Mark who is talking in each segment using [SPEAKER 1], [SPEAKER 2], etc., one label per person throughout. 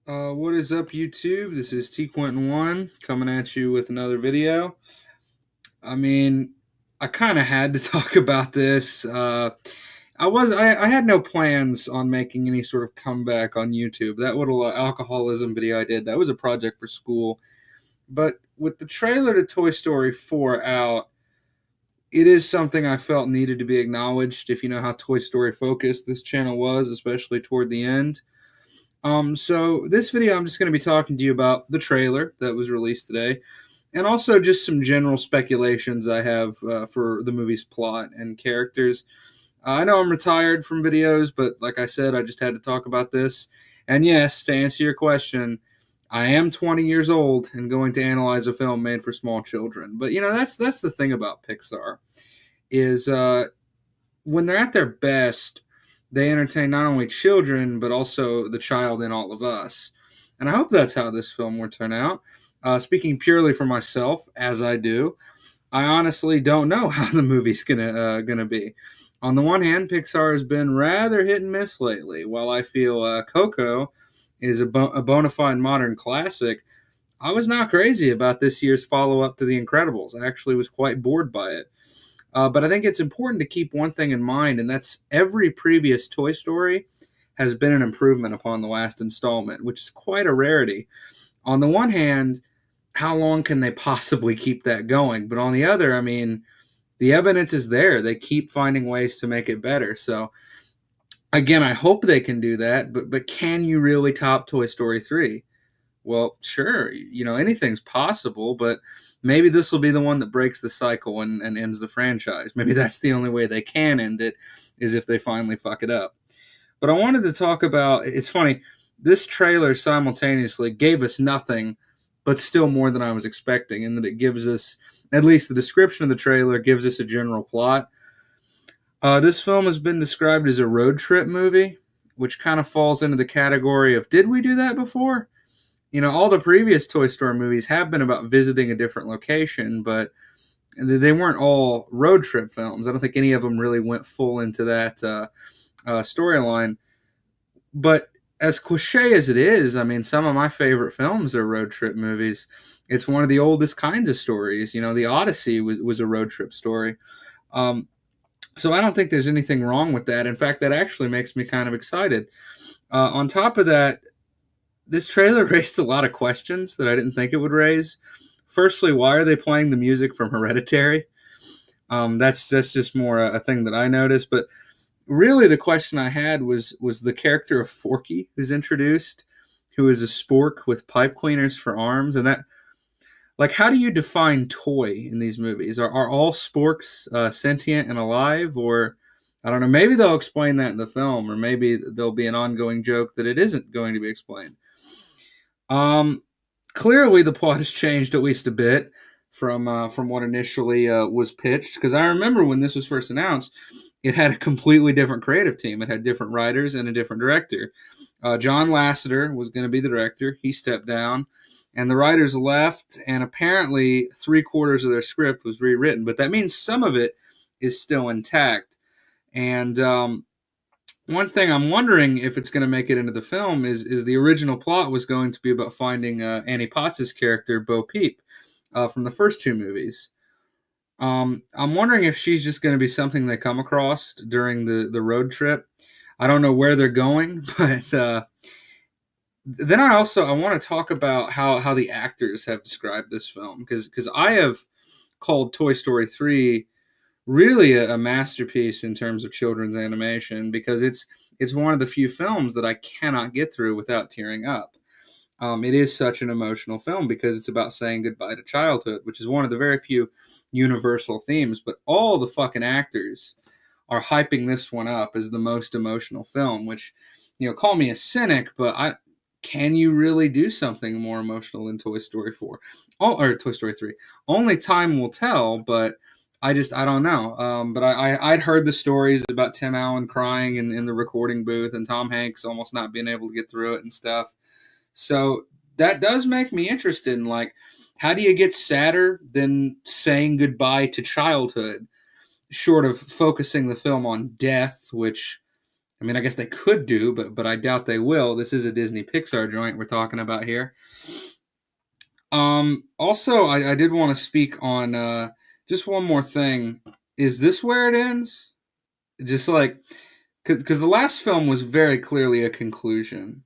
[SPEAKER 1] What is up, YouTube? This is T Quentin1 coming at you with another video. I mean, I kind of had to talk about this. I had no plans on making any sort of comeback on YouTube. That little alcoholism video I did, that was a project for school. But with the trailer to Toy Story 4 out, it is something I felt needed to be acknowledged. If you know how Toy Story focused this channel was, especially toward the end. So this video, I'm just going to be talking to you about the trailer that was released today, and also just some general speculations I have for the movie's plot and characters. I know I'm retired from videos, but like I said, I just had to talk about this. And yes, to answer your question, I am 20 years old and going to analyze a film made for small children. But that's the thing about Pixar is when they're at their best, they entertain not only children but also the child in all of us. And I hope that's how this film will turn out. Speaking purely for myself, as I do, I honestly don't know how the movie's gonna be. On the one hand, Pixar has been rather hit and miss lately. While I feel Coco is a bona fide modern classic, I was not crazy about this year's follow up to The Incredibles. I actually was quite bored by it. But I think it's important to keep one thing in mind, and that's every previous Toy Story has been an improvement upon the last installment, which is quite a rarity. On the one hand, how long can they possibly keep that going? But on the other, I mean, the evidence is there. They keep finding ways to make it better. So, again, I hope they can do that, but can you really top Toy Story 3? Well, sure, anything's possible, but maybe this will be the one that breaks the cycle and ends the franchise. Maybe that's the only way they can end it, is if they finally fuck it up. But I wanted to talk about, it's funny, this trailer simultaneously gave us nothing, but still more than I was expecting, in that it gives us, at least the description of the trailer gives us a general plot. This film has been described as a road trip movie, which kind of falls into the category of, did we do that before? All the previous Toy Story movies have been about visiting a different location, but they weren't all road trip films. I don't think any of them really went full into that storyline. But as cliche as it is, I mean, some of my favorite films are road trip movies. It's one of the oldest kinds of stories. The Odyssey was a road trip story. So I don't think there's anything wrong with that. In fact, that actually makes me kind of excited. On top of that, this trailer raised a lot of questions that I didn't think it would raise. Firstly, why are they playing the music from Hereditary? That's just more a thing that I noticed. But really, the question I had was the character of Forky, who's introduced, who is a spork with pipe cleaners for arms, and that, like, how do you define toy in these movies? Are all sporks sentient and alive, or I don't know? Maybe they'll explain that in the film, or maybe there'll be an ongoing joke that it isn't going to be explained. Clearly the plot has changed at least a bit from what initially was pitched. Because I remember when this was first announced, it had a completely different creative team. It had different writers and a different director. John Lasseter was going to be the director. He stepped down, and the writers left. And apparently, 3/4 of their script was rewritten. But that means some of it is still intact. And one thing I'm wondering if it's going to make it into the film is the original plot was going to be about finding Annie Potts' character, Bo Peep, from the first two movies. I'm wondering if she's just going to be something they come across during the road trip. I don't know where they're going, but then I want to talk about how the actors have described this film, because I have called Toy Story 3 really a masterpiece in terms of children's animation, because it's one of the few films that I cannot get through without tearing up. It is such an emotional film because it's about saying goodbye to childhood, which is one of the very few universal themes. But all the fucking actors are hyping this one up as the most emotional film, which, call me a cynic, but can you really do something more emotional than Toy Story 4? Or Toy Story 3? Only time will tell, but I don't know. But I'd heard the stories about Tim Allen crying in the recording booth and Tom Hanks almost not being able to get through it and stuff. So that does make me interested in, like, how do you get sadder than saying goodbye to childhood, short of focusing the film on death, which I mean, I guess they could do, but I doubt they will. This is a Disney Pixar joint we're talking about here. Also, I did want to speak on just one more thing. Is this where it ends? Just like, because the last film was very clearly a conclusion.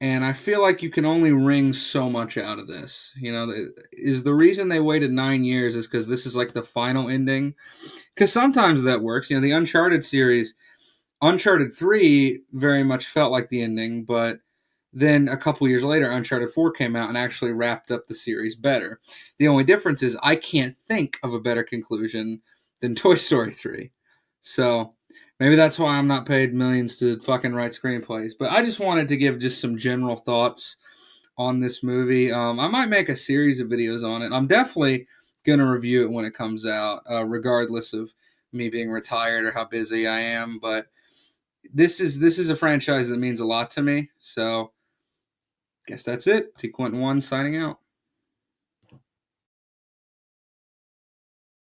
[SPEAKER 1] And I feel like you can only wring so much out of this. You know, is the reason they waited 9 years is because this is like the final ending? Because sometimes that works. You know, the Uncharted series, Uncharted 3 very much felt like the ending, but then a couple years later, Uncharted 4 came out and actually wrapped up the series better. The only difference is I can't think of a better conclusion than Toy Story 3. So maybe that's why I'm not paid millions to fucking write screenplays. But I just wanted to give just some general thoughts on this movie. I might make a series of videos on it. I'm definitely going to review it when it comes out, regardless of me being retired or how busy I am. But this is a franchise that means a lot to me. So guess that's it. T Quentin 1 signing out.